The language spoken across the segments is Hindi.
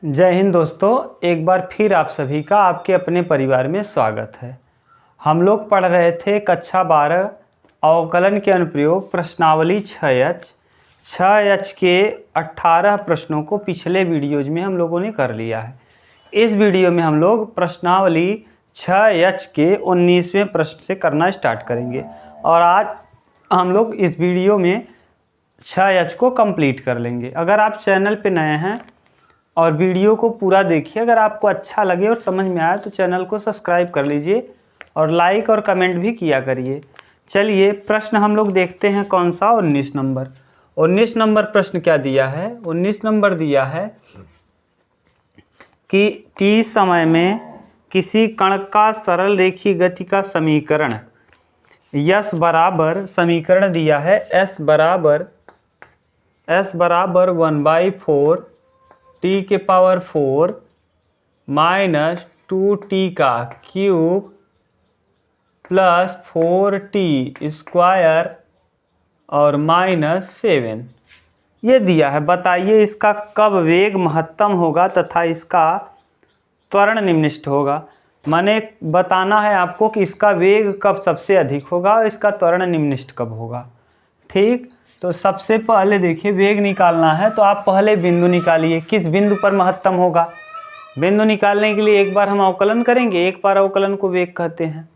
जय हिंद दोस्तों, एक बार फिर आप सभी का आपके अपने परिवार में स्वागत है। हम लोग पढ़ रहे थे कक्षा 12 अवकलन के अनुप्रयोग प्रश्नावली 6H के 18 प्रश्नों को पिछले वीडियोज में हम लोगों ने कर लिया है। इस वीडियो में हम लोग प्रश्नावली 6H के 19वें प्रश्न से करना स्टार्ट करेंगे और आज हम लोग इस वीडियो में 6H को कंप्लीट कर लेंगे। अगर आप चैनल पे नए हैं और वीडियो को पूरा देखिए, अगर आपको अच्छा लगे और समझ में आए तो चैनल को सब्सक्राइब कर लीजिए और लाइक और कमेंट भी किया करिए। चलिए प्रश्न हम लोग देखते हैं कौन सा। 19 नंबर प्रश्न क्या दिया है। 19 नंबर दिया है कि t समय में किसी कण का सरल रेखीय गति का समीकरण यस बराबर, समीकरण दिया है s बराबर 1/4 t के पावर 4 माइनस 2t का क्यूब प्लस 4t स्क्वायर और माइनस 7 ये दिया है। बताइए इसका कब वेग महत्तम होगा तथा इसका त्वरण निम्नलिखित होगा। माने बताना है आपको कि इसका वेग कब सबसे अधिक होगा और इसका त्वरण निम्नलिखित कब होगा। ठीक, तो सबसे पहले देखिए वेग निकालना है तो आप पहले बिंदु निकालिए, किस बिंदु पर महत्तम होगा। बिंदु निकालने के लिए एक बार हम अवकलन करेंगे, एक बार अवकलन को वेग कहते हैं।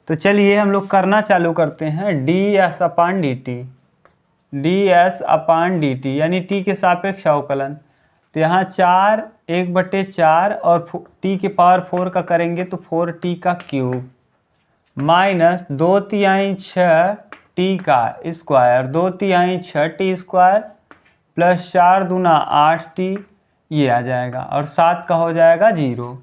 तो चलिए हम लोग करना चालू करते हैं। ds/dt यानी t के सापेक्ष अवकलन। तो यहाँ 1/4 और t के पावर 4 का करेंगे तो 4t का क्यूब माइनस 2/6 t का स्क्वायर, 2/6 स्क्वायर प्लस 4 दूना 8t ये आ जाएगा और 7 का हो जाएगा 0।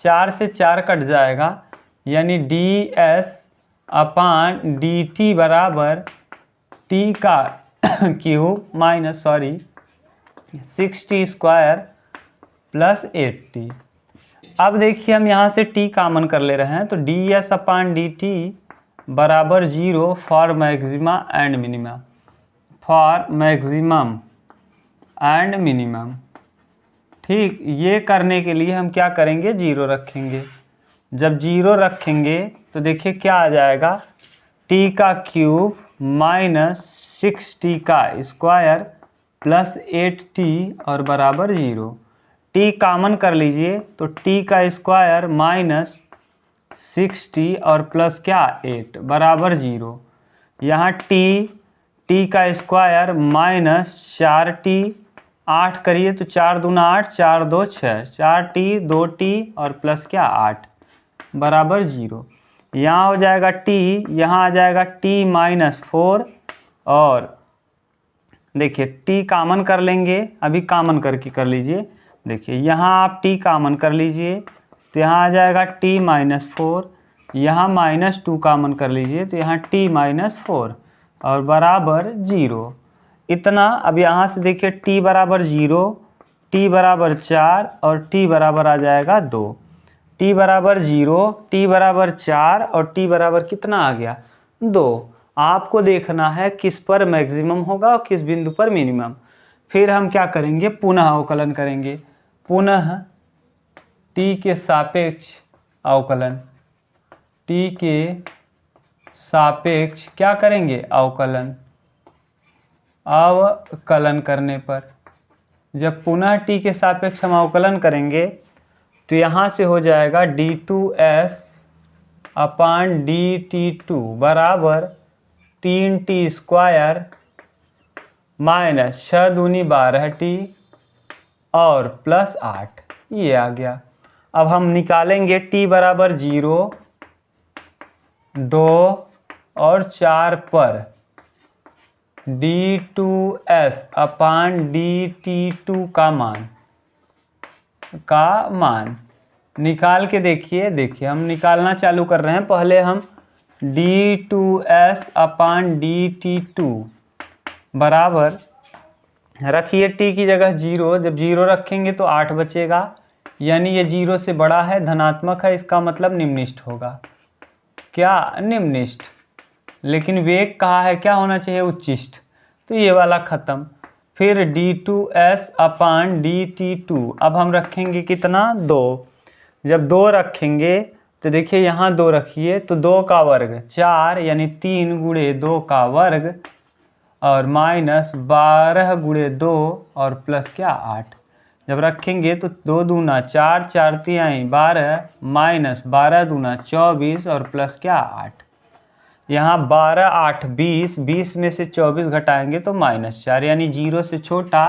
4 से 4 कट जाएगा यानी ds/dt बराबर t का cube minus 6t square plus 8t। अब देखिए हम यहाँ से t कॉमन कर ले रहे हैं तो ds/dt बराबर 0 फॉर मैक्सिमा एंड मिनिमम। ठीक, ये करने के लिए हम क्या करेंगे, 0 रखेंगे। जब 0 रखेंगे तो देखिए क्या आ जाएगा, t का क्यूब माइनस 6t का स्क्वायर प्लस 8t और बराबर 0। t कॉमन कर लीजिए तो t का स्क्वायर माइनस 6t और प्लस क्या 8 बराबर 0। यहाँ t का स्क्वायर माइनस 4t, 8 करिए तो 4 दूना 8, 4 2 6, 4t 2t और प्लस क्या 8 बराबर 0। यहाँ हो जाएगा t, यहाँ आ जाएगा t माइनस 4 और देखिए t कॉमन कर लेंगे, अभी कॉमन करके कर लीजिए। देखिए यहाँ आप t कॉमन कर लीजिए तो यहाँ आ जाएगा t माइनस 4, यहाँ माइनस 2 कॉमन कर लीजिए तो यहाँ t माइनस 4 और बराबर 0। इतना। अब यहाँ से देखिए t बराबर 0, t बराबर 4 और t बराबर आ जाएगा 2। t बराबर 0, t बराबर 4 और t बराबर कितना आ गया 2। आपको देखना है किस पर मैक्सिमम होगा और किस बिंदु पर मिनिमम। फिर हम क्या करेंगे, पुनः अवकलन करेंगे। पुनः t के सापेक्ष अवकलन, t के सापेक्ष क्या करेंगे, अवकलन करने पर जब पुनः t के सापेक्ष हम अवकलन करेंगे तो यहाँ से हो जाएगा d2s/dt2 बराबर 3t स्क्वायर माइनस 6 दूनी 12t और प्लस 8 ये आ गया। अब हम निकालेंगे t बराबर 0, 2 और 4 पर d2s/dt2 का मान निकाल के देखिए हम निकालना चालू कर रहे हैं। पहले हम d2s/dt2 बराबर रखिए t की जगह 0, जब 0 रखेंगे तो 8 बचेगा यानी ये 0 से बड़ा है, धनात्मक है, इसका मतलब निम्नलिखित होगा। क्या निम्नलिखित, लेकिन वेग कहा है क्या होना चाहिए, उच्चिष्ट। तो ये वाला खत्म। फिर d2s अपान dt2। अब हम रखेंगे कितना 2। जब 2 रखेंगे तो देखिए यहाँ 2 रखिए तो 2 का वर्ग 4 यानी 3 गुणे 2 का वर्ग और माइनस 12 गुणे 2 और प्लस क्या 8। जब रखेंगे तो 2 दूना 4, 4 तिहाई 12 माइनस 12 दूना 24 और प्लस क्या 8। यहाँ 12 8 20, 20 में से 24 घटाएंगे तो -4 यानी 0 से छोटा,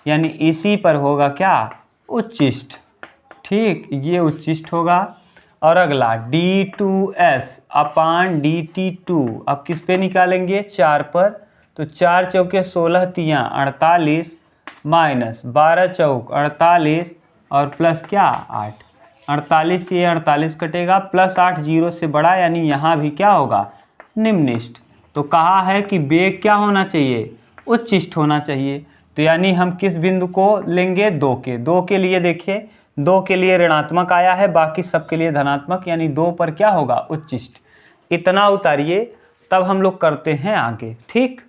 यानी इसी पर होगा क्या उच्चिष्ट। ठीक, ये उच्चिष्ट होगा। और अगला d2s अपान dt2। अब किस पे निकालेंगे 4 पर, तो 4 चौके 16 तियाँ 48 माइनस 12 चौक 48 और प्लस क्या 8। 48 से 48 कटेगा, प्लस 8 0 से बड़ा, यानी यहाँ भी क्या होगा निम्निष्ठ। तो कहा है कि वेग क्या होना चाहिए उच्चिष्ट होना चाहिए। तो यानी हम किस बिंदु को लेंगे 2 के। 2 के लिए देखिए 2 के लिए ऋणात्मक आया है, बाकी सब के लिए धनात्मक, यानी 2 पर क्या होगा उच्चिष्ट। इतना उतारिए, तब हम लोग करते हैं आगे। ठीक,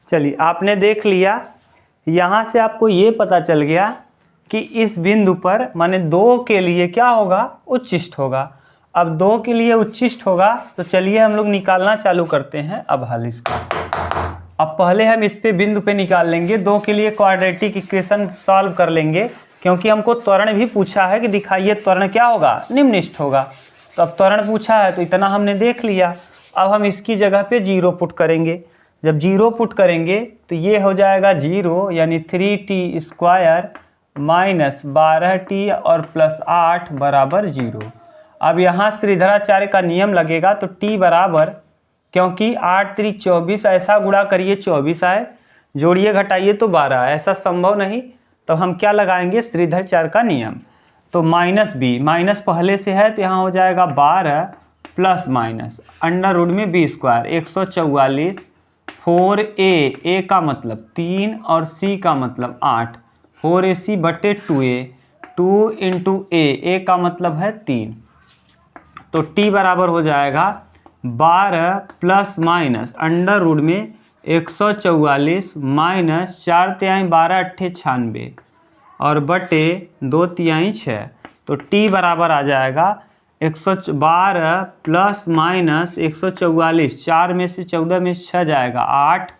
चलिए आपने देख लिया। यहाँ से आपको ये पता चल गया कि इस बिंदु पर माने 2 के लिए क्या होगा उच्चिष्ट होगा। अब 2 के लिए उच्चिष्ट होगा तो चलिए हम लोग निकालना चालू करते हैं अब हल इसका। अब पहले हम इस पे बिंदु पे निकाल लेंगे। 2 के लिए क्वाड्रेटिक इक्वेशन सॉल्व कर लेंगे, क्योंकि हमको त्वरण भी पूछा है कि दिखाइए त्वरण क्या होगा निम्निष्ठ होगा। तो अब त्वरण पूछा है तो इतना हमने देख लिया। अब हम इसकी जगह पे 0 पुट करेंगे। जब 0 पुट करेंगे तो ये हो जाएगा 0 यानी 3t स्क्वायर माइनस 12t और प्लस 8 बराबर 0। अब यहाँ श्रीधराचार्य का नियम लगेगा तो t बराबर, क्योंकि 8 3 24, ऐसा गुणा करिए 24 आए, जोड़िए घटाइए तो 12, ऐसा संभव नहीं। तो हम क्या लगाएंगे श्रीधराचार्य का नियम। तो माइनस b, माइनस पहले से है तो यहाँ हो जाएगा 12 प्लस माइनस अंडर रूट में b स्क्वायर 144 4a का मतलब 3 और c का मतलब 8 4ac बटे 2a 2 इंटू a का मतलब है 3। तो t बराबर हो जाएगा 12 प्लस माइनस अंडर रूट में 144 माइनस 4 तिहाई 12 अट्ठे 96 और बटे 2 तिहाई 6। तो t बराबर आ जाएगा 112 प्लस माइनस 144, 4 में से 14 में 6 जाएगा 8,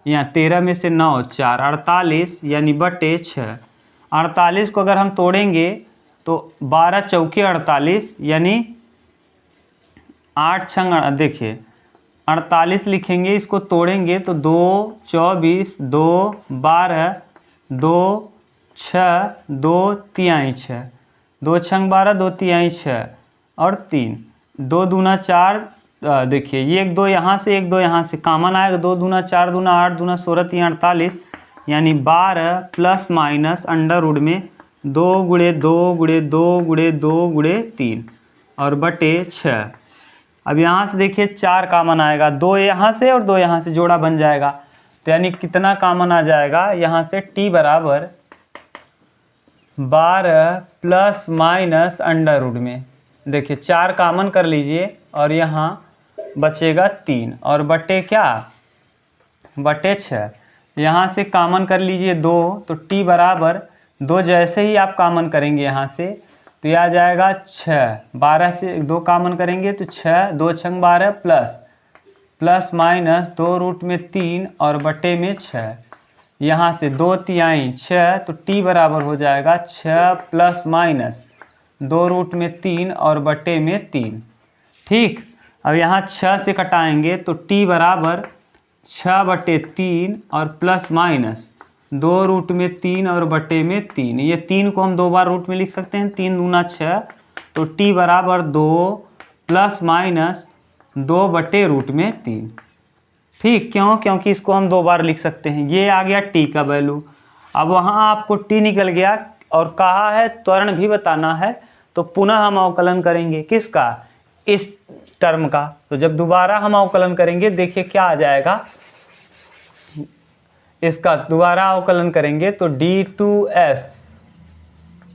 यहाँ 13 में से 9 4 48 यानी बटे 6। 48 को अगर हम तोड़ेंगे तो 12 चौके 48 यानी 8 छंग, देखिए 48 लिखेंगे, इसको तोड़ेंगे तो 2 24 2 12 2 6 2 तिहाई 6 2 छंग 12 2 तिहाई 6 और 3 2 दूना 4। देखिए ये 1 2 यहाँ से 1 2 यहाँ से कॉमन आएगा, 2 दूना 4 दूना 8 दूना 16 3 48 यानी 12 प्लस माइनस अंडर रूट में 2 गुणे 2 गुणे 2 गुणे 2 गुणे 3 और बटे 6। अब यहाँ से देखिए 4 कॉमन आएगा, 2 यहाँ से और 2 यहाँ से जोड़ा बन जाएगा। तो यानी कितना कॉमन आ जाएगा यहाँ से t बराबर 12 प्लस माइनस अंडर रूट में, देखिए 4 कॉमन कर लीजिए और यहाँ बचेगा 3 और बटे क्या बटे 6। यहाँ से कॉमन कर लीजिए 2, तो t बराबर 2 जैसे ही आप कॉमन करेंगे यहाँ से तो यह आ जाएगा 6। 12 से 2 कॉमन करेंगे तो 6 2 छंग 12 प्लस माइनस 2 रूट में 3 और बटे में 6। यहाँ से 2 तिहाई 6, तो t बराबर हो जाएगा 6 प्लस माइनस 2 रूट में 3 और बटे में 3। ठीक, अब यहाँ 6 से कटाएंगे तो t बराबर 6 बटे 3 और प्लस माइनस 2 रूट में 3 और बटे में 3। ये 3 को हम 2 बार रूट में लिख सकते हैं, 3 दूना 6, तो t बराबर 2 प्लस माइनस 2 बटे रूट में 3। ठीक, क्यों? क्योंकि इसको हम 2 बार लिख सकते हैं। ये आ गया t का वैल्यू। अब वहाँ आपको t निकल गया और कहा है त्वरण भी बताना है, तो पुनः हम अवकलन करेंगे किसका इस टर्म का। तो जब दोबारा हम अवकलन करेंगे देखिए क्या आ जाएगा, इसका दोबारा अवकलन करेंगे तो d2s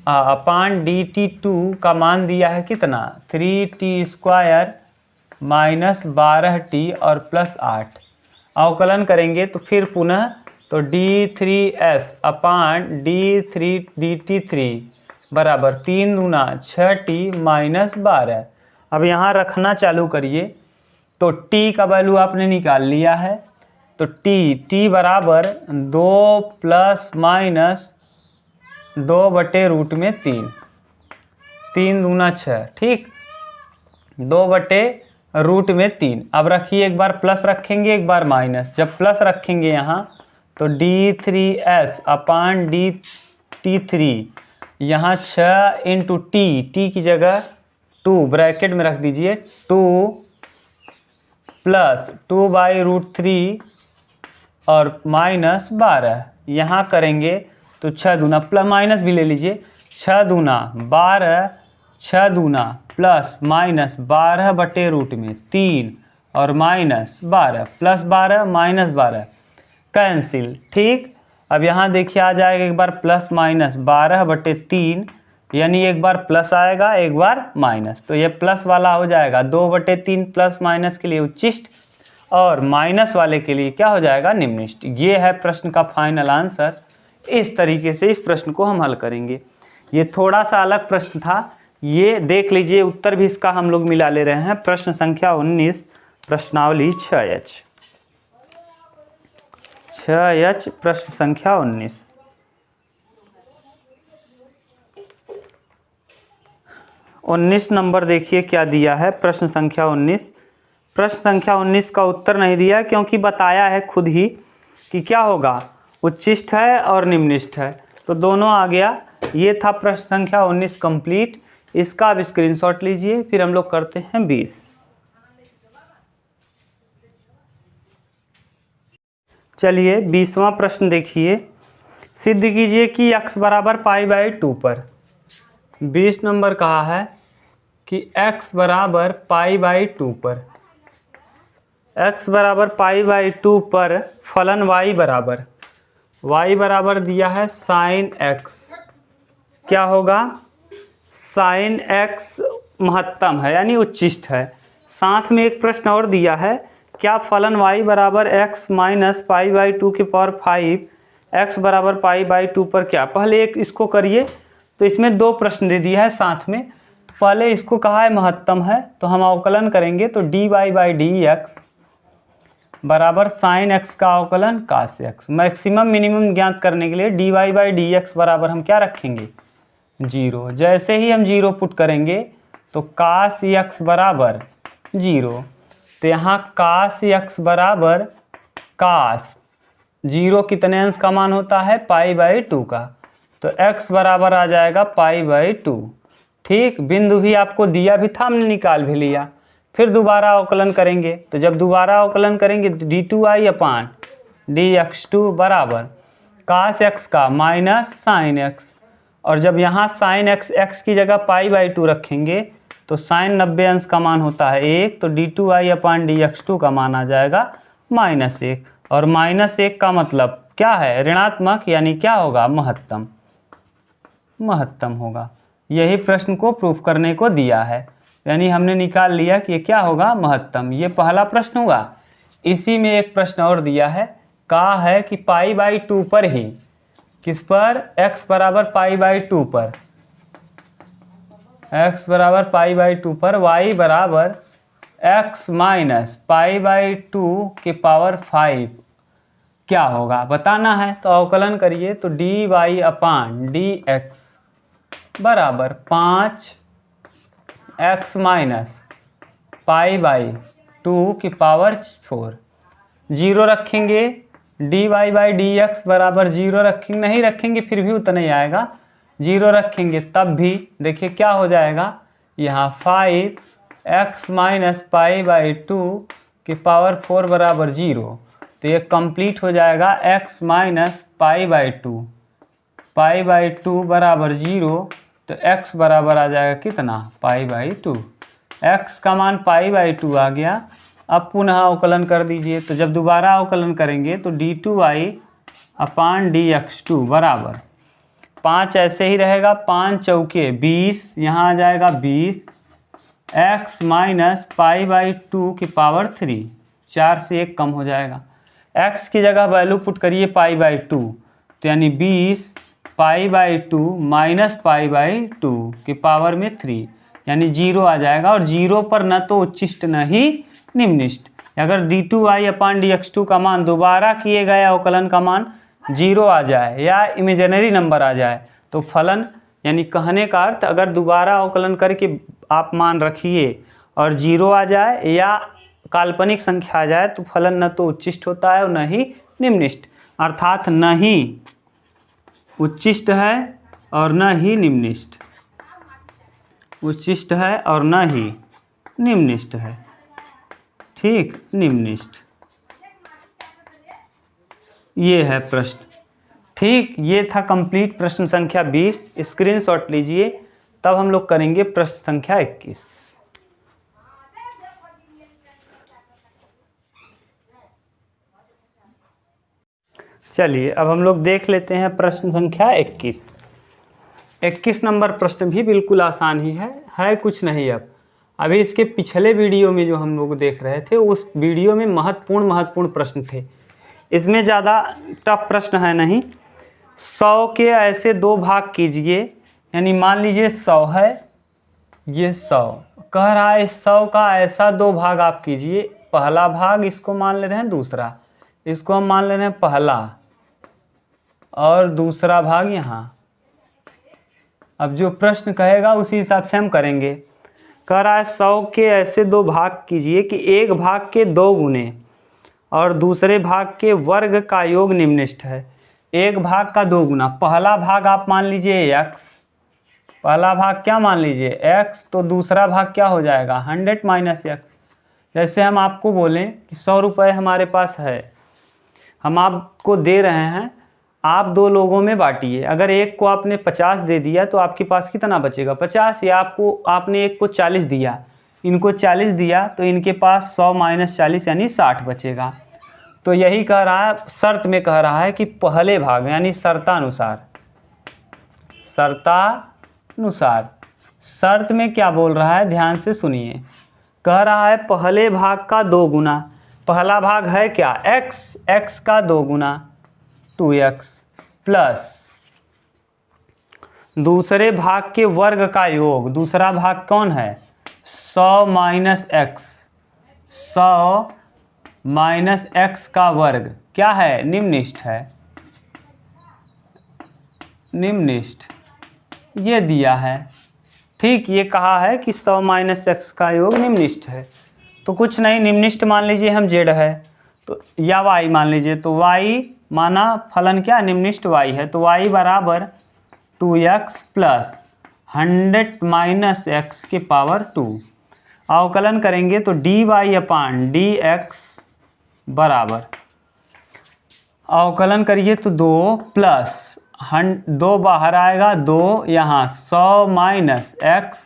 अपान dt2 का मान दिया है कितना 3t² माइनस 12t और प्लस 8। अवकलन करेंगे तो फिर पुनः तो d3s अपान dt3 बराबर 3 दूना 6t माइनस 12। अब यहाँ रखना चालू करिए तो t का वैल्यू आपने निकाल लिया है तो t बराबर 2 प्लस माइनस 2/√3 3 दूना 6 ठीक 2/√3। अब रखिए एक बार प्लस रखेंगे एक बार माइनस। जब प्लस रखेंगे यहाँ तो d3s अपान dt3 यहाँ 6 इंटू टी की जगह 2 ब्रैकेट में रख दीजिए 2 प्लस 2/√3 और माइनस 12। यहाँ करेंगे तो 6 दूना प्लस माइनस भी ले लीजिए 6 दूना 12 6 दूना प्लस माइनस 12/√3 और माइनस 12 प्लस 12 माइनस 12 कैंसिल ठीक। अब यहाँ देखिए आ जाएगा एक बार प्लस माइनस 12/3 यानी एक बार प्लस आएगा एक बार माइनस तो ये प्लस वाला हो जाएगा 2/3 प्लस माइनस के लिए उच्चिष्ट और माइनस वाले के लिए क्या हो जाएगा निम्निष्ट। ये है प्रश्न का फाइनल आंसर। इस तरीके से इस प्रश्न को हम हल करेंगे। ये थोड़ा सा अलग प्रश्न था, ये देख लीजिए उत्तर भी इसका हम लोग मिला ले रहे हैं। प्रश्न संख्या 19 प्रश्नावली 6H प्रश्न संख्या 19 नंबर देखिए क्या दिया है। प्रश्न संख्या 19 प्रश्न संख्या 19 का उत्तर नहीं दिया क्योंकि बताया है खुद ही कि क्या होगा उच्चिष्ट है और निम्निष्ठ है तो दोनों आ गया। ये था प्रश्न संख्या 19 कंप्लीट। इसका अब स्क्रीनशॉट लीजिए फिर हम लोग करते हैं 20। चलिए 20वां प्रश्न देखिए। सिद्ध कीजिए कि x बराबर π/2 पर 20 नंबर कहा है कि x बराबर π/2 पर x बराबर π/2 पर फलन y बराबर दिया है साइन x। क्या होगा साइन x महत्तम है यानी उच्चिष्ट है। साथ में एक प्रश्न और दिया है क्या फलन y बराबर x माइनस π/2 की पावर 5 x बराबर π/2 पर क्या। पहले एक इसको करिए तो इसमें दो प्रश्न दे दिया है साथ में। तो पहले इसको कहा है महत्तम है तो हम अवकलन करेंगे तो dy/dx बराबर साइन x का अवकलन कास x। मैक्सिमम मिनिमम ज्ञात करने के लिए dy/dx बराबर हम क्या रखेंगे 0। जैसे ही हम 0 पुट करेंगे तो कास x बराबर 0 तो यहाँ कास x बराबर कास 0 कितने अंश का मान होता है π/2 का तो x बराबर आ जाएगा π/2 ठीक। बिंदु भी आपको दिया भी था हमने निकाल भी लिया। फिर दोबारा अवकलन करेंगे तो जब दोबारा अवकलन करेंगे तो d2i अपान dx2 बराबर कास x का माइनस साइन x और जब यहाँ साइन x की जगह π/2 रखेंगे तो साइन 90 अंश का मान होता है 1 तो d2i अपान dx2 का मान आ जाएगा -1 और -1 का मतलब क्या है ऋणात्मक यानी क्या होगा महत्तम होगा। यही प्रश्न को प्रूफ करने को दिया है यानी हमने निकाल लिया कि ये क्या होगा महत्तम। ये पहला प्रश्न हुआ। इसी में एक प्रश्न और दिया है कहा है कि π/2 पर ही किस पर x बराबर π/2 पर x बराबर π/2 पर y बराबर x माइनस π/2 के पावर 5 क्या होगा बताना है। तो अवकलन करिए तो dy अपान dx बराबर 5x माइनस π/2 की पावर 4 0 रखेंगे dy/dx बराबर 0 रखेंगे नहीं रखेंगे फिर भी उतना ही आएगा। 0 रखेंगे तब भी देखिए क्या हो जाएगा यहाँ 5x माइनस π/2 की पावर 4 बराबर 0 तो ये कंप्लीट हो जाएगा x माइनस π/2 बराबर 0 तो x बराबर आ जाएगा कितना π/2। x का मान π/2 आ गया। अब पुनः अवकलन कर दीजिए तो जब दोबारा अवकलन करेंगे तो d2i अपान dx2 बराबर 5 ऐसे ही रहेगा, 5 चौके 20, यहाँ आ जाएगा 20 x माइनस π/2 की पावर 3, 4 से 1 कम हो जाएगा। x की जगह वैल्यू पुट करिए π/2, तो यानी 20 π/2 माइनस π/2 की पावर में 3, यानी 0 आ जाएगा। और 0 पर न तो उच्चिष्ट न ही निम्निष्ट। अगर d2y/dx2 का मान दोबारा किए गए अवकलन का मान 0 आ जाए या इमेजिनरी नंबर आ जाए तो फलन, यानी कहने का अर्थ अगर दोबारा अवकलन करके आप मान रखिए और 0 आ जाए या काल्पनिक संख्या आ जाए तो फलन न तो उच्चिष्ट होता है और न ही निम्निष्ट, अर्थात न ही उच्चिष्ट है और न ही निम्निष्ट, उच्चिष्ट है और न ही निम्निष्ट है। ठीक, निम्निष्ट, ये है प्रश्न। ठीक, ये था कंप्लीट प्रश्न संख्या 20। स्क्रीनशॉट लीजिए, तब हम लोग करेंगे प्रश्न संख्या 21। चलिए अब हम लोग देख लेते हैं प्रश्न संख्या 21। 21 नंबर प्रश्न भी बिल्कुल आसान ही है कुछ नहीं। अब अभी इसके पिछले वीडियो में जो हम लोग देख रहे थे उस वीडियो में महत्वपूर्ण प्रश्न थे, इसमें ज़्यादा टफ प्रश्न है नहीं। 100 के ऐसे 2 भाग कीजिए, यानी मान लीजिए 100 है, ये 100 कह रहा है, 100 का ऐसा 2 भाग आप कीजिए। पहला भाग इसको मान ले रहे हैं, दूसरा इसको हम मान ले रहे हैं पहला, और दूसरा भाग यहाँ। अब जो प्रश्न कहेगा उसी हिसाब से हम करेंगे। कह रहा है 100 के ऐसे 2 भाग कीजिए कि एक भाग के 2 गुने और दूसरे भाग के वर्ग का योग निम्निष्ट है। एक भाग का 2 गुना, पहला भाग आप मान लीजिए x, पहला भाग क्या मान लीजिए x, तो दूसरा भाग क्या हो जाएगा 100 माइनस x। जैसे हम आपको बोलें कि 100 रुपये हमारे पास है, हम आपको दे रहे हैं, आप 2 लोगों में बांटिए। अगर एक को आपने 50 दे दिया तो आपके पास कितना बचेगा 50, या आपने एक को 40 दिया, इनको 40 दिया तो इनके पास 100 माइनस 40 यानी 60 बचेगा। तो यही कह रहा है, शर्त में कह रहा है कि पहले भाग यानी शर्तानुसार, शर्त में क्या बोल रहा है ध्यान से सुनिए। कह रहा है पहले भाग का 2 गुना, पहला भाग है क्या x का 2 गुना 2x प्लस दूसरे भाग के वर्ग का योग, दूसरा भाग कौन है 100 माइनस x, 100 माइनस x का वर्ग क्या है निम्निष्ट है, निम्निष्ट ये दिया है। ठीक, ये कहा है कि 100 माइनस x का योग निम्निष्ट है, तो कुछ नहीं, निम्निष्ट मान लीजिए हम z है तो, या y मान लीजिए, तो y माना फलन क्या निम्निष्ट y है, तो y बराबर 2x प्लस 100 माइनस x के पावर 2। अवकलन करेंगे तो dy/dx बराबर, अवकलन करिए तो 2 प्लस 2 बाहर आएगा, 2 यहाँ 100 माइनस x,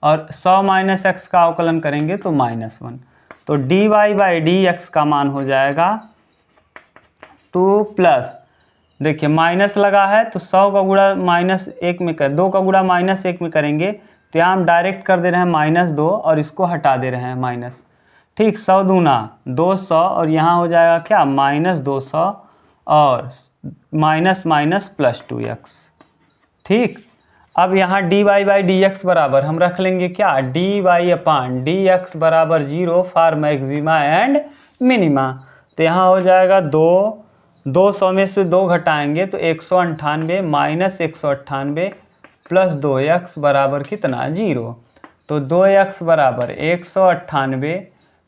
और 100 माइनस x का अवकलन करेंगे तो -1, तो dy/dx का मान हो जाएगा 2 प्लस, देखिए माइनस लगा है तो 100 का गुणा -1 में कर, 2 का गुणा -1 में करेंगे तो यहाँ हम डायरेक्ट कर दे रहे हैं -2 और इसको हटा दे रहे हैं माइनस। ठीक, 100 दूना 200 और यहाँ हो जाएगा क्या -200 और माइनस माइनस प्लस 2x। ठीक, अब यहाँ dy/dx बराबर हम रख लेंगे क्या dy/dx बराबर 0 फॉर मैक्सिमा एंड मिनिमा। तो यहाँ हो जाएगा 200 में से 2 घटाएंगे तो 198 माइनस 198 प्लस 2x बराबर कितना 0, तो 2x बराबर 198,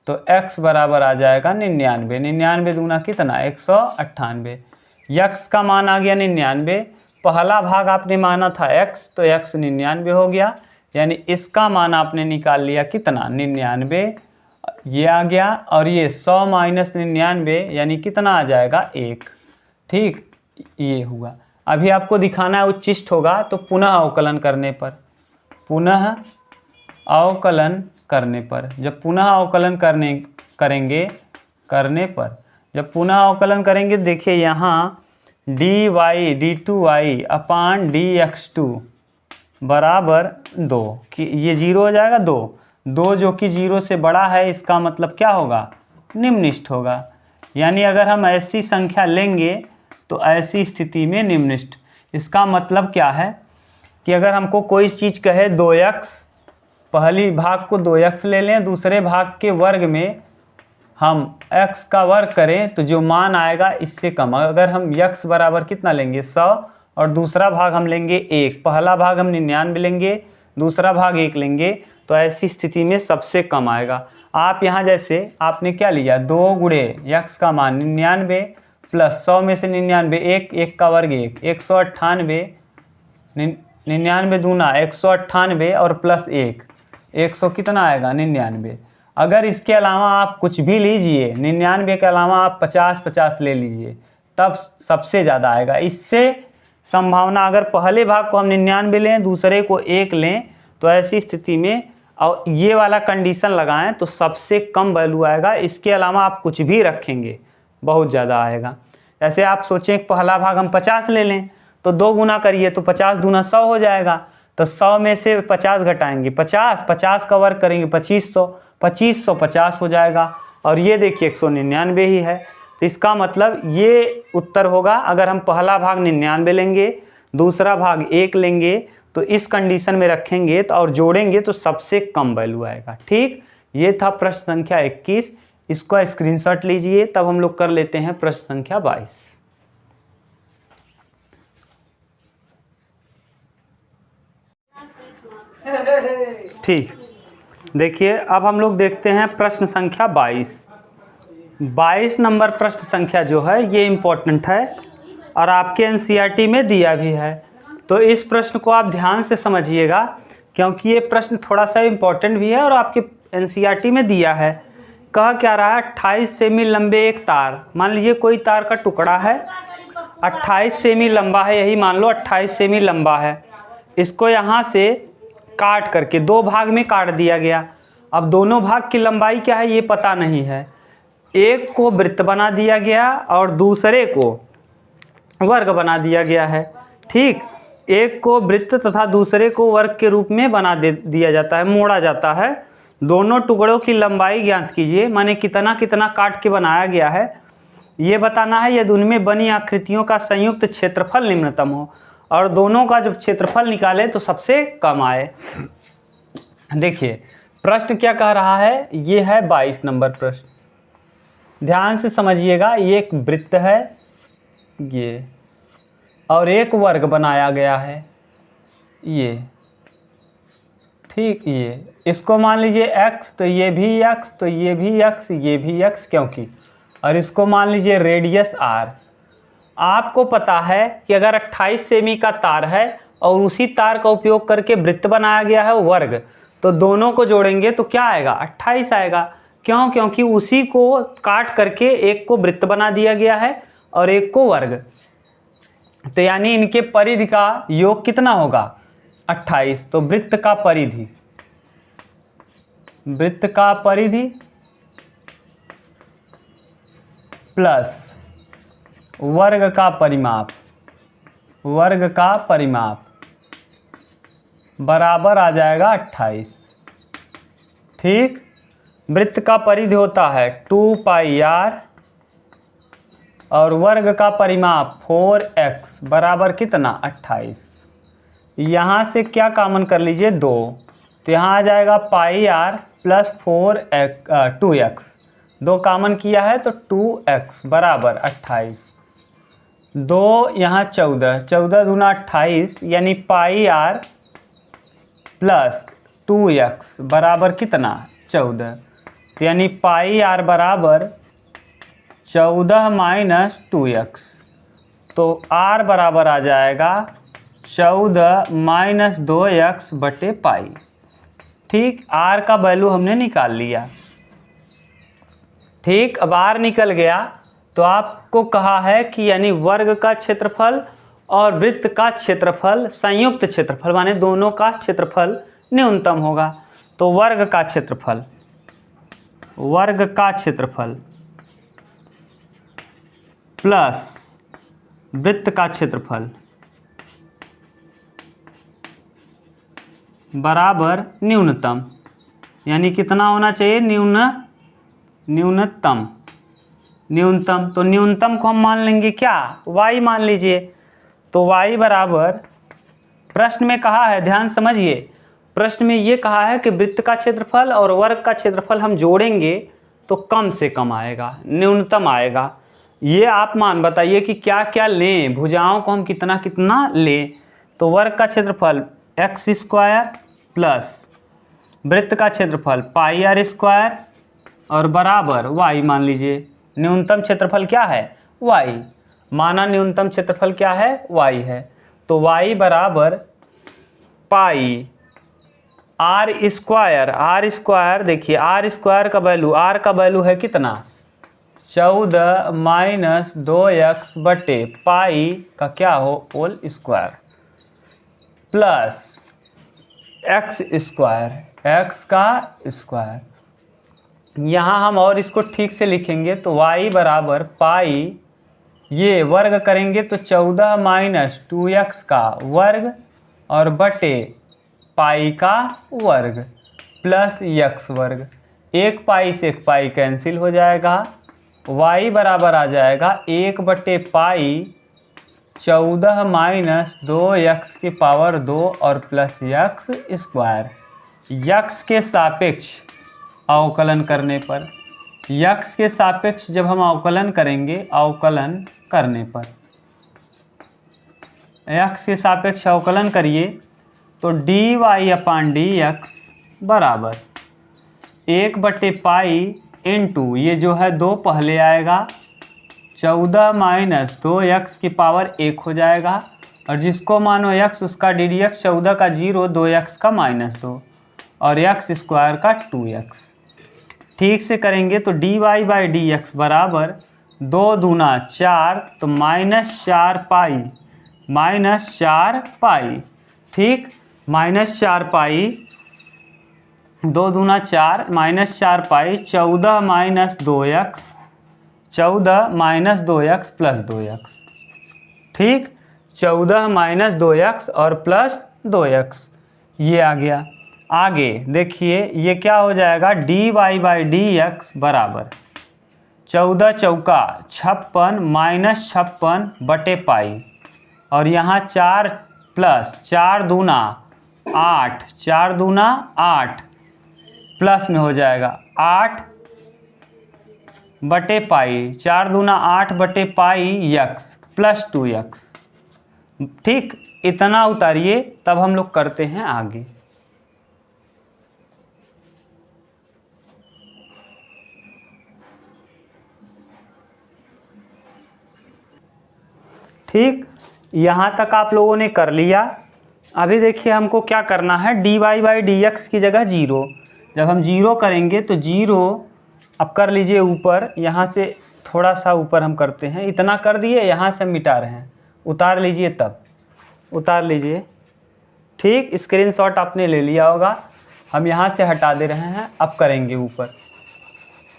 तो x बराबर आ जाएगा 99, 99 दूना कितना 198, x का मान आ गया 99, पहला भाग आपने माना था x, तो x 99 हो गया, यानी इसका मान आपने निकाल लिया कितना 99, ये आ गया, और ये 100 माइनस 99 यानी कितना आ जाएगा 1। ठीक, ये हुआ। अभी आपको दिखाना है उच्चिष्ट होगा तो पुनः अवकलन करने पर, पुनः अवकलन करने पर, जब पुनः अवकलन करने पर जब पुनः अवकलन करेंगे, देखिए यहाँ dy/d2y अपान dx2 बराबर 2 कि ये 0 हो जाएगा। 2 जो कि 0 से बड़ा है, इसका मतलब क्या होगा, निम्नलिखित होगा। यानी अगर हम ऐसी संख्या लेंगे तो ऐसी स्थिति में निम्नलिखित, इसका मतलब क्या है कि अगर हमको कोई चीज़ कहे 2x, पहली भाग को 2x ले लें, दूसरे भाग के वर्ग में हम x का वर्ग करें तो जो मान आएगा इससे कम। अगर हम x बराबर कितना लेंगे 100 और दूसरा भाग हम लेंगे 1, पहला भाग हम 99 लेंगे, दूसरा भाग 1 लेंगे, तो ऐसी स्थिति में सबसे कम आएगा। आप यहाँ जैसे आपने क्या लिया, 2 गुणे x का मान 99 प्लस 100 में से 99, 1 का वर्ग 1, 198, 99 दूना 198 और प्लस 100 कितना आएगा 99। अगर इसके अलावा आप कुछ भी लीजिए, 99 के अलावा आप 50 ले लीजिए, तब सबसे ज़्यादा आएगा। इससे संभावना, अगर पहले भाग को हम 99 लें, दूसरे को 1 लें, तो ऐसी स्थिति में और ये वाला कंडीशन लगाएं तो सबसे कम वैल्यू आएगा। इसके अलावा आप कुछ भी रखेंगे बहुत ज़्यादा आएगा। जैसे आप सोचें पहला भाग हम 50 ले लें तो 2 गुना करिए तो 50 दूना 100 हो जाएगा, तो 100 में से 50 घटाएंगे 50 का वर्ग करेंगे 2500 50 हो जाएगा। और ये देखिए 199 ही है, तो इसका मतलब ये उत्तर होगा। अगर हम पहला भाग 99 लेंगे, दूसरा भाग 1 लेंगे, तो इस कंडीशन में रखेंगे तो और जोड़ेंगे तो सबसे कम वैल्यू आएगा। ठीक, ये था प्रश्न संख्या 21। इसको स्क्रीनशॉट लीजिए, तब हम लोग कर लेते हैं प्रश्न संख्या 22। ठीक, देखिए अब हम लोग देखते हैं प्रश्न संख्या 22 नंबर प्रश्न संख्या जो है ये इम्पोर्टेंट है और आपके एनसीईआरटी में दिया भी है। तो इस प्रश्न को आप ध्यान से समझिएगा, क्योंकि ये प्रश्न थोड़ा सा इम्पोर्टेंट भी है और आपके एनसीईआरटी में दिया है। कह क्या रहा है, 28 सेमी लंबे एक तार, मान लीजिए कोई तार का टुकड़ा है 28 सेमी लंबा है, यही मान लो 28 सेमी लंबा है। इसको यहाँ से काट करके 2 भाग में काट दिया गया। अब दोनों भाग की लंबाई क्या है ये पता नहीं है। एक को वृत्त बना दिया गया और दूसरे को वर्ग बना दिया गया है। ठीक, एक को वृत्त तथा दूसरे को वर्ग के रूप में बना दिया जाता है, मोड़ा जाता है। दोनों टुकड़ों की लंबाई ज्ञात कीजिए, माने कितना कितना काट के बनाया गया है ये बताना है। यदि उनमें बनी आकृतियों का संयुक्त क्षेत्रफल निम्नतम हो और दोनों का जब क्षेत्रफल निकाले तो सबसे कम आए। देखिए प्रश्न क्या कह रहा है, ये है 22 नंबर प्रश्न। ध्यान से समझिएगा, ये एक वृत्त है ये, और एक वर्ग बनाया गया है ये। ठीक, ये इसको मान लीजिए x, तो ये भी x, तो ये भी x, ये भी x, क्योंकि और इसको मान लीजिए रेडियस r। आपको पता है कि अगर 28 सेमी का तार है और उसी तार का उपयोग करके वृत्त बनाया गया है वर्ग, तो दोनों को जोड़ेंगे तो क्या आएगा 28 आएगा। क्यों? क्योंकि उसी को काट करके एक को वृत्त बना दिया गया है और एक को वर्ग, तो यानी इनके परिधि का योग कितना होगा 28। तो वृत्त का परिधि प्लस वर्ग का परिमाप बराबर आ जाएगा 28। ठीक, वृत्त का परिधि होता है 2πr और वर्ग का परिमाप 4x बराबर कितना 28। यहाँ से क्या कॉमन कर लीजिए 2, तो यहाँ आ जाएगा πr प्लस 2x, 2 कॉमन किया है तो 2x बराबर 28। 2 यहाँ 14 दूना 28, यानी πr प्लस 2x बराबर कितना 14, तो यानी πr बराबर 14 माइनस 2x, तो r बराबर आ जाएगा 14 माइनस 2x बटे पाई। ठीक, r का वैल्यू हमने निकाल लिया। ठीक, अब r निकल गया तो आपको कहा है कि यानी वर्ग का क्षेत्रफल और वृत्त का क्षेत्रफल संयुक्त क्षेत्रफल, माने दोनों का क्षेत्रफल न्यूनतम होगा। तो वर्ग का क्षेत्रफल प्लस वृत्त का क्षेत्रफल बराबर न्यूनतम, यानी कितना होना चाहिए, न्यूनतम। तो न्यूनतम को हम मान लेंगे क्या, y मान लीजिए। तो y बराबर, प्रश्न में कहा है, ध्यान समझिए, प्रश्न में ये कहा है कि वृत्त का क्षेत्रफल और वर्ग का क्षेत्रफल हम जोड़ेंगे तो कम से कम आएगा, न्यूनतम आएगा। ये आप मान बताइए कि क्या क्या लें, भुजाओं को हम कितना कितना लें। तो वर्ग का क्षेत्रफल x² प्लस वृत्त का क्षेत्रफल पाई r स्क्वायर और बराबर y मान लीजिए। न्यूनतम क्षेत्रफल क्या है, y, माना न्यूनतम क्षेत्रफल क्या है, y है। तो y बराबर पाई r स्क्वायर, देखिए r स्क्वायर का वैल्यू, r का वैल्यू है कितना, 14 माइनस 2x बटे पाई का क्या हो, whole square, plus x square, x का स्क्वायर। यहाँ हम और इसको ठीक से लिखेंगे तो y बराबर पाई, ये वर्ग करेंगे तो 14 माइनस 2x का वर्ग और बटे पाई का वर्ग प्लस x वर्ग। एक पाई से एक पाई कैंसिल हो जाएगा, y बराबर आ जाएगा 1 बटे पाई 14 माइनस 2x की पावर 2 और प्लस x स्क्वायर। x के सापेक्ष अवकलन करने पर, x के सापेक्ष जब हम अवकलन करेंगे, अवकलन करने पर x के सापेक्ष अवकलन करिए तो dy अपान dx बराबर 1 बटे पाई इंटू, ये जो है 2 पहले आएगा, 14 माइनस 2x की पावर 1 हो जाएगा, और जिसको मानो x उसका ddx, 14 का 0, 2x का -2 और x स्क्वायर का 2x। ठीक से करेंगे तो dy बाई dx बराबर 2 दूना 4, तो -4 पाई, ठीक, -4 पाई, 2 दूना 4, -4 पाई 14 minus 2x, 14 minus 2x plus 2x, ठीक, 14 माइनस 2x और प्लस 2x, ये आ गया। आगे देखिए ये क्या हो जाएगा, dy बाई dx बराबर 14 चौका 56 माइनस 56 बटे पाई, और यहाँ 4 प्लस 4 दूना 8, 4 दूना 8 प्लस में हो जाएगा 8 बटे पाई, 4 दूना 8 बटे पाई x प्लस 2x, ठीक, इतना उतारिए, तब हम लोग करते हैं आगे। ठीक, यहाँ तक आप लोगों ने कर लिया। अभी देखिए हमको क्या करना है, dy बाई dx की जगह 0, जब हम 0 करेंगे तो 0, अब कर लीजिए ऊपर, यहाँ से थोड़ा सा ऊपर हम करते हैं, इतना कर दिए, यहाँ से हम मिटा रहे हैं, उतार लीजिए, तब उतार लीजिए, ठीक, स्क्रीनशॉट आपने ले लिया होगा, हम यहाँ से हटा दे रहे हैं, अब करेंगे ऊपर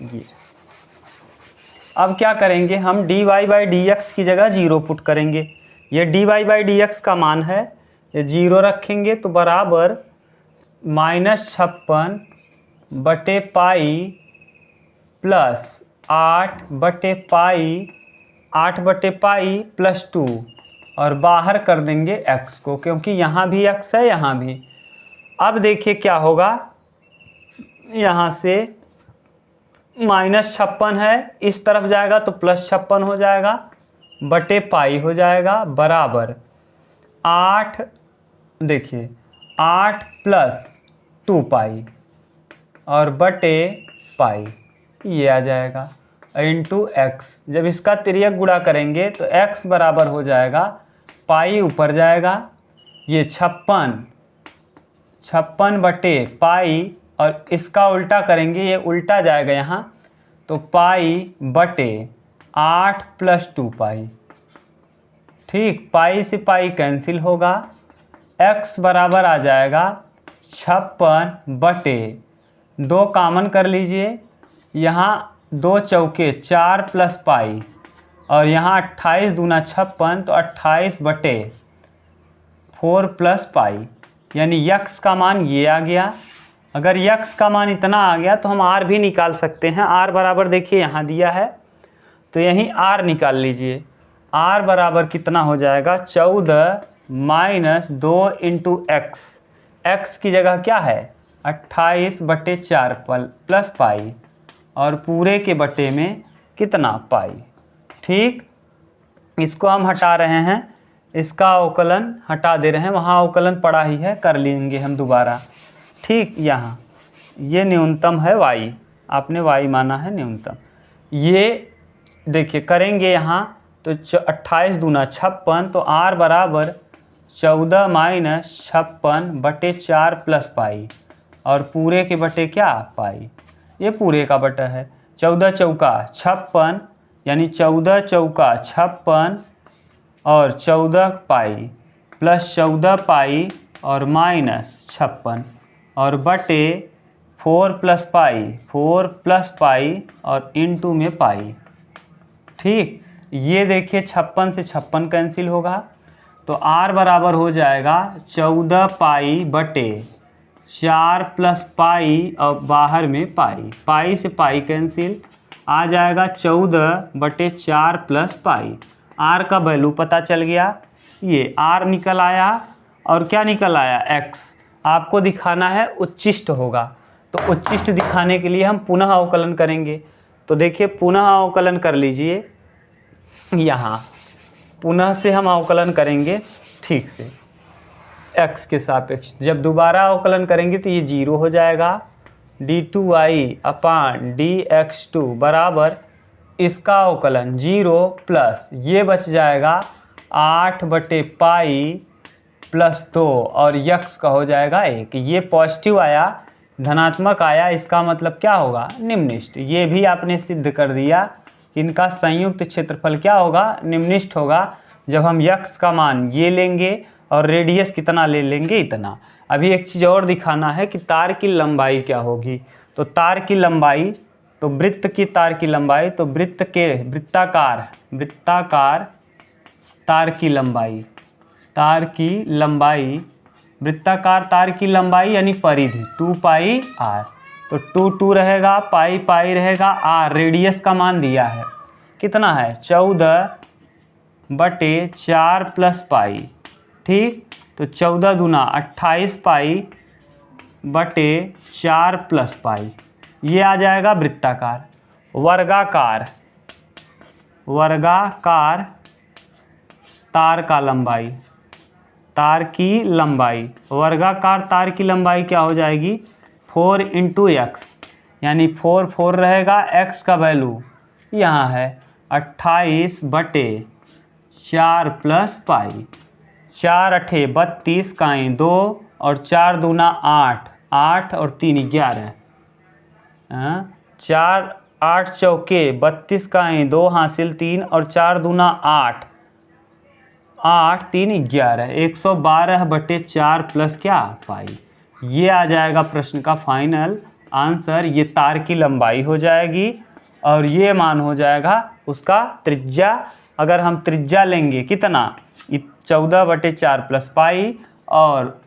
ये। अब क्या करेंगे हम, dy बाई dx की जगह 0 पुट करेंगे, ये dy बाई dx का मान है, ये 0 रखेंगे तो बराबर -56 बटे पाई प्लस 8 बटे पाई, 8 बटे पाई प्लस 2, और बाहर कर देंगे x को, क्योंकि यहाँ भी x है, यहाँ भी। अब देखिए क्या होगा, यहाँ से -56 है, इस तरफ जाएगा तो +56 हो जाएगा, बटे पाई हो जाएगा, बराबर 8, देखिए 8 प्लस 2 पाई और बटे पाई, ये आ जाएगा, इंटू x। जब इसका तिर्यक गुणा करेंगे तो x बराबर हो जाएगा, पाई ऊपर जाएगा, ये 56 बटे पाई, और इसका उल्टा करेंगे, ये उल्टा जाएगा यहाँ, तो पाई बटे 8 प्लस 2 पाई, ठीक, पाई से पाई कैंसिल होगा, x बराबर आ जाएगा 56 बटे 2 कॉमन कर लीजिए, यहाँ 2 चौके 4 प्लस पाई, और यहाँ 28 दूना 56, तो 28/4 प्लस पाई, यानी यक्स का मान ये आ गया। अगर यक्स का मान इतना आ गया तो हम आर भी निकाल सकते हैं। आर बराबर देखिए यहाँ दिया है, तो यहीं आर निकाल लीजिए। आर बराबर कितना हो जाएगा, 14 - 2 × एक्स। एक्स की जगह क्या है, 28/4 प्लस पाई, और पूरे के बटे में कितना, पाई। ठीक, इसको हम हटा रहे हैं, इसका अवकलन हटा दे रहे हैं, वहाँ अवकलन पड़ा ही है, कर लेंगे हम दोबारा। ठीक, यहाँ ये न्यूनतम है y, आपने y माना है न्यूनतम। ये देखिए करेंगे यहाँ तो 28 दूना 56, तो r बराबर 14 - 56/4 प्लस पाई, और पूरे के बटे क्या, पाई। ये पूरे का बटा है। 14 चौका 56, यानी 14 चौका 56 और 14 पाई प्लस 14 पाई और -56, और बटे 4 प्लस पाई और इंटू में पाई। ठीक, ये देखिए 56 से 56 कैंसिल होगा, तो r बराबर हो जाएगा 14 पाई बटे 4 प्लस पाई और बाहर में पाई। पाई से पाई कैंसिल, आ जाएगा 14/4 प्लस पाई। r का वैल्यू पता चल गया, ये r निकल आया, और क्या निकल आया, x। आपको दिखाना है उच्चिष्ट होगा, तो उच्चिष्ट दिखाने के लिए हम पुनः अवकलन करेंगे। तो देखिए पुनः अवकलन कर लीजिए, यहाँ पुनः से हम अवकलन करेंगे ठीक से x के सापेक्ष। जब दोबारा अवकलन करेंगे तो ये 0 हो जाएगा। d2y/dx2 बराबर इसका अवकलन 0 प्लस ये बच जाएगा 8/पाई प्लस 2, और यक्स का हो जाएगा 1। ये पॉजिटिव आया, धनात्मक आया, इसका मतलब क्या होगा, निम्निष्ठ। ये भी आपने सिद्ध कर दिया, इनका संयुक्त क्षेत्रफल क्या होगा, निम्निष्ठ होगा, जब हम यक्स का मान ये लेंगे और रेडियस कितना ले लेंगे, इतना। अभी एक चीज़ और दिखाना है कि तार की लंबाई क्या होगी। तो तार की लंबाई, तो वृत्त की तार की लंबाई, तो वृत्ताकार तार की लंबाई, वृत्ताकार तार की लंबाई यानी परिधि 2πr, तो 2 रहेगा, पाई रहेगा, r रेडियस का मान दिया है, कितना है 14/4 प्लस पाई। ठीक, तो 14 दूना 28 पाई/4 प्लस पाई, ये आ जाएगा वृत्ताकार। वर्गाकार तार की लंबाई, वर्गाकार तार की लंबाई क्या हो जाएगी, 4 × x, यानी 4 रहेगा, x का वैल्यू यहाँ है 28/4 प्लस पाई। 4 × 8 = 32, काएँ 2, और 4 दूना 8, 8 और 3 11, 4 8 चौके 32, काएँ 2 हासिल 3, और 4 दूना 8, 8 3 11, 112/4 प्लस क्या, पाई। ये आ जाएगा प्रश्न का फाइनल आंसर। ये तार की लंबाई हो जाएगी, और ये मान हो जाएगा उसका त्रिज्या। अगर हम त्रिज्या लेंगे कितना, 14/4 प्लस पाई, और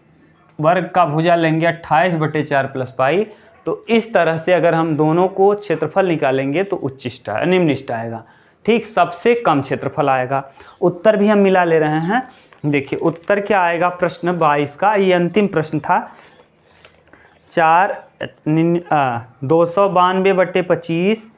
वर्ग का भुजा लेंगे 28/4 प्लस पाई। तो इस तरह से अगर हम दोनों को क्षेत्रफल निकालेंगे तो उच्चिष्ट निम्निष्ठ आएगा। ठीक, सबसे कम क्षेत्रफल आएगा। उत्तर भी हम मिला ले रहे हैं। देखिए उत्तर क्या आएगा, प्रश्न 22 का, ये अंतिम प्रश्न था। 292/25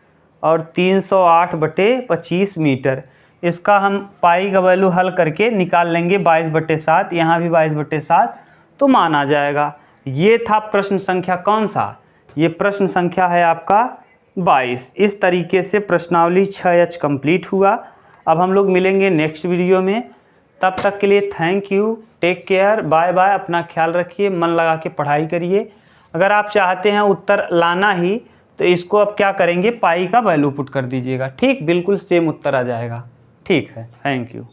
और 308/25 मीटर। इसका हम पाई का वैल्यू हल करके निकाल लेंगे 22/7, यहाँ भी 22/7, तो मान आ जाएगा। ये था प्रश्न संख्या कौन सा, ये प्रश्न संख्या है आपका 22। इस तरीके से प्रश्नावली 6H कंप्लीट हुआ। अब हम लोग मिलेंगे नेक्स्ट वीडियो में। तब तक के लिए thank you, take care, bye bye. अपना ख्याल रखिए, मन लगा के पढ़ाई करिए। अगर आप चाहते हैं उत्तर लाना ही, तो इसको अब क्या करेंगे, पाई का वैल्यू पुट कर दीजिएगा। ठीक, बिल्कुल सेम उत्तर आ जाएगा। ठीक है, थैंक यू।